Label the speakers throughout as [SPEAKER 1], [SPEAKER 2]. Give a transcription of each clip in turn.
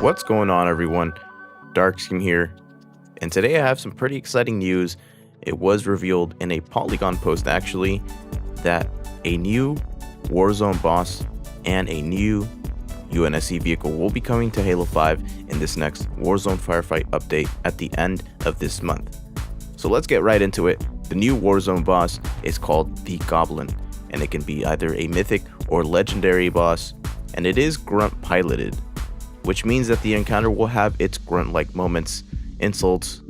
[SPEAKER 1] What's going on, everyone? DarkScheme here, and today I have some pretty exciting news. It was revealed in a Polygon post actually that a new Warzone boss and a new UNSC vehicle will be coming to Halo 5 in this next Warzone Firefight update at the end of this month. So let's get right into it. The new Warzone boss is called the Goblin, and it can be either a mythic or legendary boss, and it is grunt piloted, which means that the encounter will have its grunt-like moments, insults,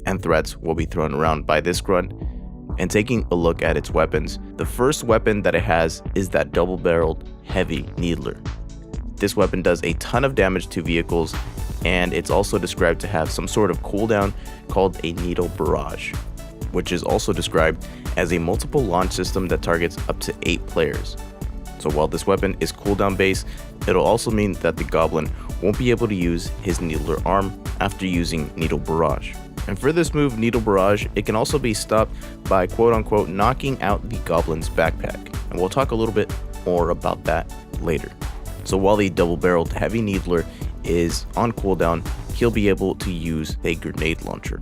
[SPEAKER 1] and threats will be thrown around by this grunt. And taking a look at its weapons, the first weapon that it has is that double-barreled heavy needler. This weapon does a ton of damage to vehicles, and it's also described to have some sort of cooldown called a needle barrage, which is also described as a multiple launch system that targets up to 8 players. So while this weapon is cooldown based, it'll also mean that the Goblin won't be able to use his needler arm after using needle barrage. And for this move, needle barrage, it can also be stopped by quote-unquote knocking out the Goblin's backpack, and we'll talk a little bit more about that later. So while the double-barreled heavy needler is on cooldown, he'll be able to use a grenade launcher.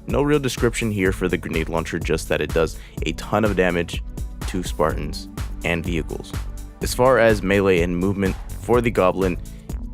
[SPEAKER 1] No real description here for the grenade launcher, just that it does a ton of damage to Spartans and vehicles. As far as melee and movement for the Goblin,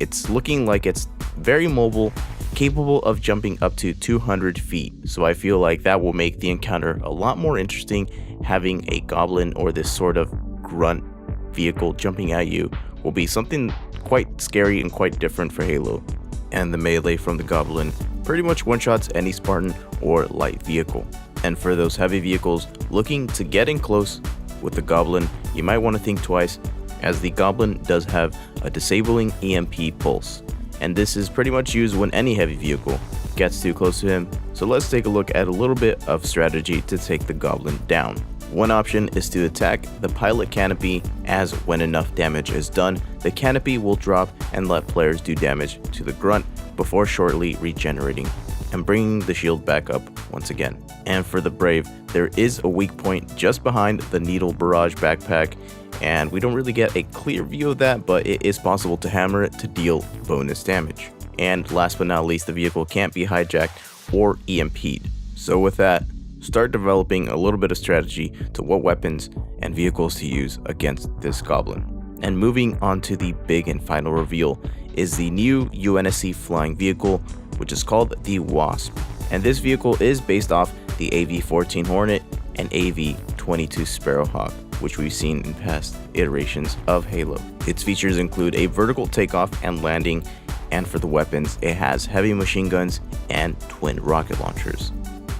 [SPEAKER 1] it's looking like it's very mobile, capable of jumping up to 200 feet. So I feel like that will make the encounter a lot more interesting. Having a Goblin or this sort of grunt vehicle jumping at you will be something quite scary and quite different for Halo. And the melee from the Goblin pretty much one-shots any Spartan or light vehicle. And for those heavy vehicles looking to get in close with the Goblin, you might want to think twice, as the Goblin does have a disabling EMP pulse, and this is pretty much used when any heavy vehicle gets too close to him. So let's take a look at a little bit of strategy to take the Goblin down. One option is to attack the pilot canopy, as when enough damage is done, the canopy will drop and let players do damage to the grunt before shortly regenerating and bringing the shield back up once again. And for the Brave, there is a weak point just behind the needle barrage backpack, and we don't really get a clear view of that, but it is possible to hammer it to deal bonus damage. And last but not least, the vehicle can't be hijacked or EMP'd. So with that, start developing a little bit of strategy to what weapons and vehicles to use against this Goblin. And moving on to the big and final reveal is the new UNSC flying vehicle, which is called the Wasp. And this vehicle is based off the AV-14 Hornet and AV-22 Sparrowhawk, which we've seen in past iterations of Halo. Its features include a vertical takeoff and landing, and for the weapons, it has heavy machine guns and twin rocket launchers.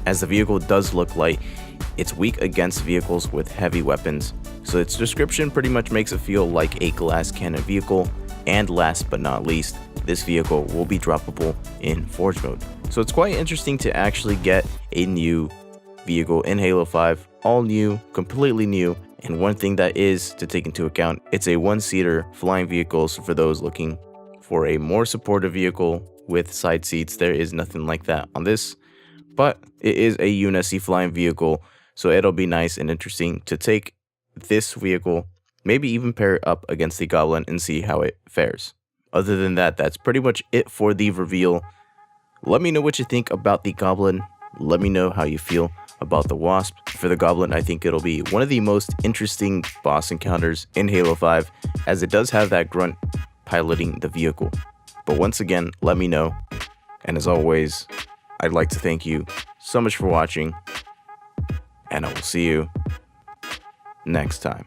[SPEAKER 1] As the vehicle does look light, it's weak against vehicles with heavy weapons, so its description pretty much makes it feel like a glass cannon vehicle. And last but not least, this vehicle will be droppable in Forge mode. So it's quite interesting to actually get a new vehicle in Halo 5, all new, completely new. And one thing that is to take into account, it's a one-seater flying vehicle, so for those looking for a more supportive vehicle with side seats, there is nothing like that on this. But it is a UNSC flying vehicle, so it'll be nice and interesting to take this vehicle, maybe even pair it up against the Goblin and see how it fares. Other than that, that's pretty much it for the reveal. Let me know what you think about the Goblin. Let me know how you feel about the Wasp. For the Goblin, I think it'll be one of the most interesting boss encounters in Halo 5, as it does have that grunt piloting the vehicle. But once again, let me know. And as always, I'd like to thank you so much for watching, and I will see you next time.